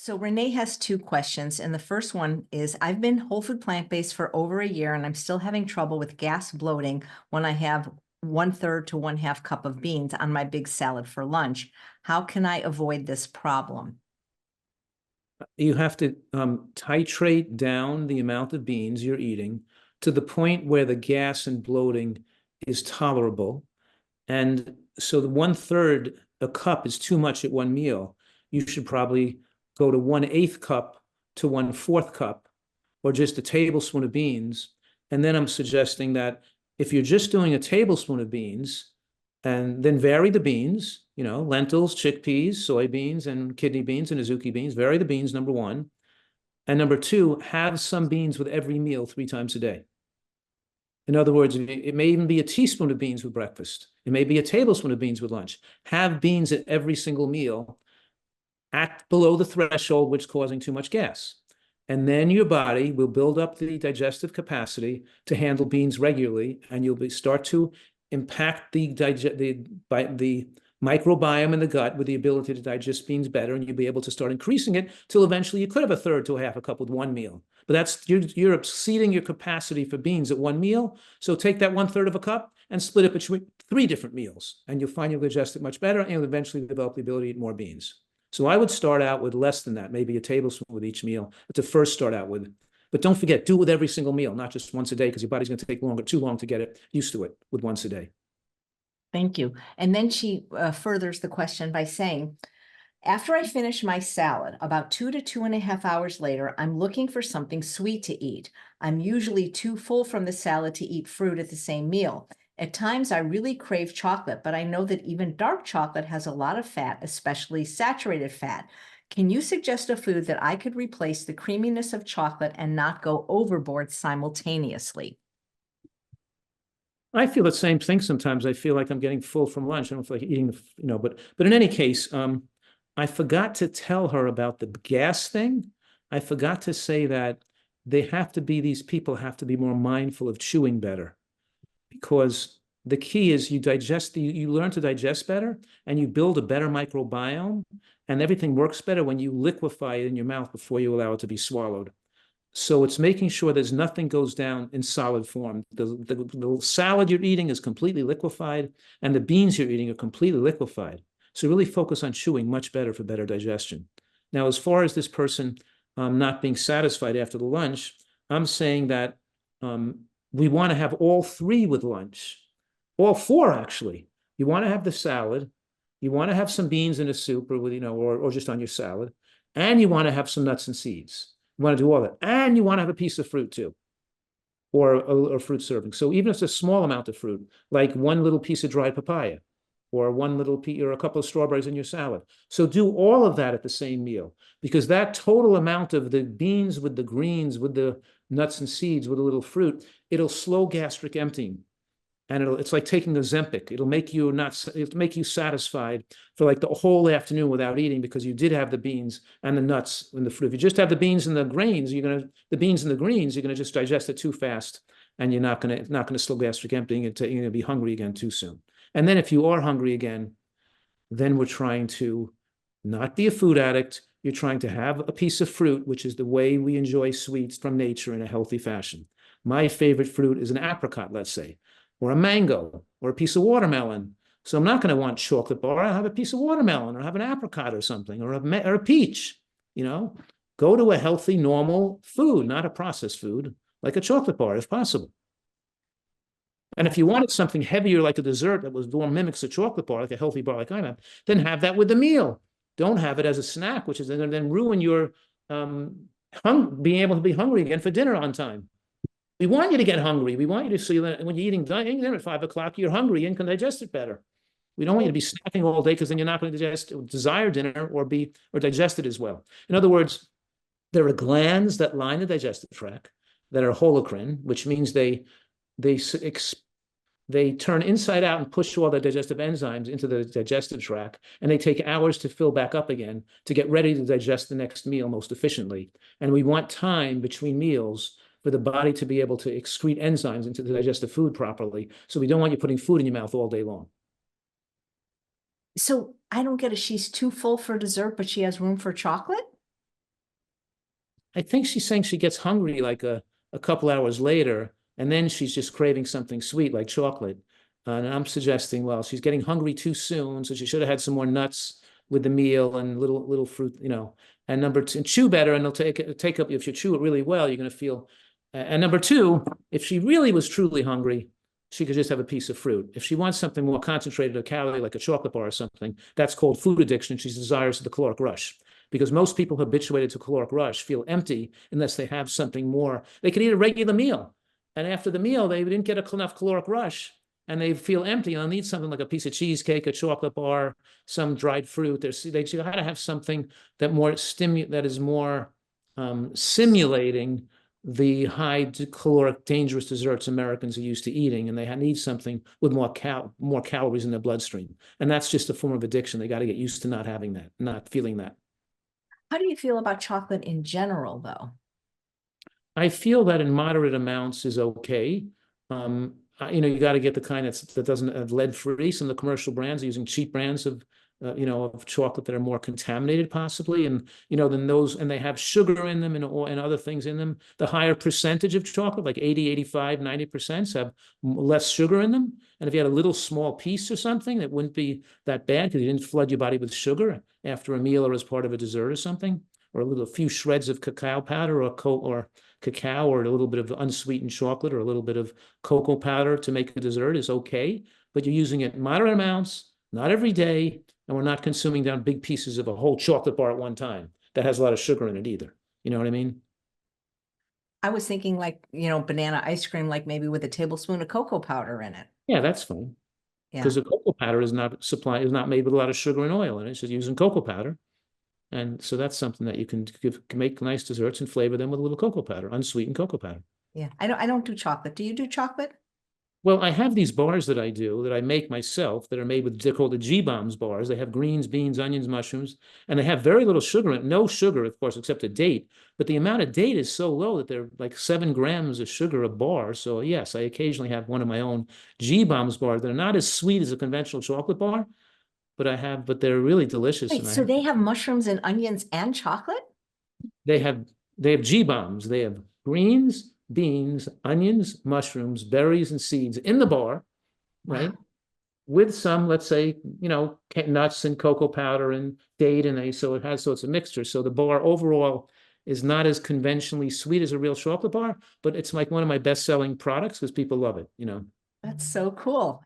So Renee has two questions, and the first one is, I've been whole food plant-based for over a year, and I'm still having trouble with gas bloating when I have 1/3 to 1/2 cup of beans on my big salad for lunch. How can I avoid this problem? You have to titrate down the amount of beans you're eating to the point where the gas and bloating is tolerable. And so the 1/3 a cup is too much at one meal. You should probably go to 1/8 cup to 1/4 cup, or just a tablespoon of beans. And then I'm suggesting that if you're just doing a tablespoon of beans, and then vary the beans, lentils, chickpeas, soybeans, and kidney beans and azuki beans, vary the beans, number one. And number two, have some beans with every meal 3 times a day. In other words, it may even be a teaspoon of beans with breakfast. It may be a tablespoon of beans with lunch. Have beans at every single meal at below the threshold which is causing too much gas. And then your body will build up the digestive capacity to handle beans regularly, and you'll start to impact the microbiome in the gut with the ability to digest beans better, and you'll be able to start increasing it till eventually you could have 1/3 to 1/2 cup with one meal. But that's you're exceeding your capacity for beans at one meal. So take that 1/3 of a cup and split it between 3 different meals, and you'll find you'll digest it much better, and you'll eventually develop the ability to eat more beans. So I would start out with less than that, maybe a tablespoon with each meal, to first start out with. But don't forget, do it with every single meal, not just once a day, because your body's going to take too long to get it used to it with once a day. Thank you. And then she furthers the question by saying, after I finish my salad, about 2 to 2.5 hours later, I'm looking for something sweet to eat. I'm usually too full from the salad to eat fruit at the same meal. At times, I really crave chocolate, but I know that even dark chocolate has a lot of fat, especially saturated fat. Can you suggest a food that I could replace the creaminess of chocolate and not go overboard simultaneously? I feel the same thing sometimes. I feel like I'm getting full from lunch. I don't feel like eating, but in any case, I forgot to tell her about the gas thing. I forgot to say that these people have to be more mindful of chewing better, because the key is you learn to digest better, and you build a better microbiome, and everything works better when you liquefy it in your mouth before you allow it to be swallowed. So it's making sure there's nothing goes down in solid form. The salad you're eating is completely liquefied, and the beans you're eating are completely liquefied. So really focus on chewing much better for better digestion. Now, as far as this person not being satisfied after the lunch, I'm saying that we want to have all 3 with lunch, all 4 actually. You want to have the salad, you want to have some beans in a soup, or just on your salad, and you want to have some nuts and seeds. You want to do all that, and you want to have a piece of fruit too, or a fruit serving. So even if it's a small amount of fruit, like one little piece of dried papaya, or one little piece, or a couple of strawberries in your salad. So do all of that at the same meal, because that total amount of the beans with the greens, with the nuts and seeds, with a little fruit, it'll slow gastric emptying. And it's like taking a Ozempic. It'll make you satisfied for like the whole afternoon without eating, because you did have the beans and the nuts and the fruit. If you just have the beans and the greens, the beans and the greens, you're gonna just digest it too fast, and you're not gonna slow gastric emptying. You're gonna be hungry again too soon. And then if you are hungry again, then we're trying to not be a food addict. You're trying to have a piece of fruit, which is the way we enjoy sweets from nature in a healthy fashion. My favorite fruit is an apricot, let's say, or a mango, or a piece of watermelon. So I'm not going to want chocolate bar. I'll have a piece of watermelon, or have an apricot or something, or a peach. Go to a healthy, normal food, not a processed food, like a chocolate bar if possible. And if you wanted something heavier, like a dessert that mimics a chocolate bar, like a healthy bar like I have, then have that with the meal. Don't have it as a snack, which is going to then ruin your being able to be hungry again for dinner on time. We want you to get hungry. We want you to see that when you're eating dinner at 5 o'clock, you're hungry and can digest it better. We don't want you to be snacking all day, because then you're not going to desire dinner or digest it as well. In other words, there are glands that line the digestive tract that are holocrine, which means they turn inside out and push all the digestive enzymes into the digestive tract, and they take hours to fill back up again to get ready to digest the next meal most efficiently. And we want time between meals for the body to be able to excrete enzymes into the digestive food properly. So we don't want you putting food in your mouth all day long. So I don't get it. She's too full for dessert, but she has room for chocolate? I think she's saying she gets hungry like a couple hours later, and then she's just craving something sweet like chocolate. And I'm suggesting, well, she's getting hungry too soon, so she should have had some more nuts with the meal and little fruit, you know. And number two, and chew better, and they'll take up, if you chew it really well, you're going to feel. And number two, if she really was truly hungry, she could just have a piece of fruit. If she wants something more concentrated of calorie, like a chocolate bar or something, that's called food addiction. She desires the caloric rush, because most people habituated to caloric rush feel empty unless they have something more. They could eat a regular meal, and after the meal, they didn't get enough caloric rush, and they feel empty, and they'll need something like a piece of cheesecake, a chocolate bar, some dried fruit. They gotta have something that is more simulating the high caloric, dangerous desserts Americans are used to eating, and they need something with more calories in their bloodstream. And that's just a form of addiction. They got to get used to not having that, not feeling that. How do you feel about chocolate in general, though? I feel that in moderate amounts is okay. You got to get the kind that doesn't have lead-free. Some of the commercial brands are using cheap brands of chocolate that are more contaminated possibly. And, than those, and they have sugar in them and other things in them. The higher percentage of chocolate, like 80, 85, 90% have less sugar in them. And if you had a little small piece or something, it wouldn't be that bad because you didn't flood your body with sugar after a meal or as part of a dessert or something, or a few shreds of cacao powder or cacao, or a little bit of unsweetened chocolate or a little bit of cocoa powder to make a dessert is okay. But you're using it in moderate amounts, not every day, and we're not consuming down big pieces of a whole chocolate bar at one time that has a lot of sugar in it either. You know what I mean? I was thinking like, banana ice cream, like maybe with a tablespoon of cocoa powder in it. Yeah, that's fine. Yeah. Because the cocoa powder is not made with a lot of sugar and oil in it. It's just using cocoa powder. And so that's something that you can make nice desserts and flavor them with a little cocoa powder, unsweetened cocoa powder. Yeah. I don't do chocolate. Do you do chocolate? Well, I have these bars that I make myself that are made with, they're called the G-Bombs bars. They have greens, beans, onions, mushrooms, and they have very little sugar in it. No sugar, of course, except a date. But the amount of date is so low that they're like 7 grams of sugar a bar. So yes, I occasionally have one of my own G-Bombs bars that are not as sweet as a conventional chocolate bar, but they're really delicious. Wait, so they have mushrooms and onions and chocolate? They have G-Bombs. They have greens, beans, onions, mushrooms, berries, and seeds in the bar, right? Wow. With some, let's say, nuts and cocoa powder and date, so it's a mixture. So the bar overall is not as conventionally sweet as a real chocolate bar, but it's like one of my best-selling products because people love it. That's so cool.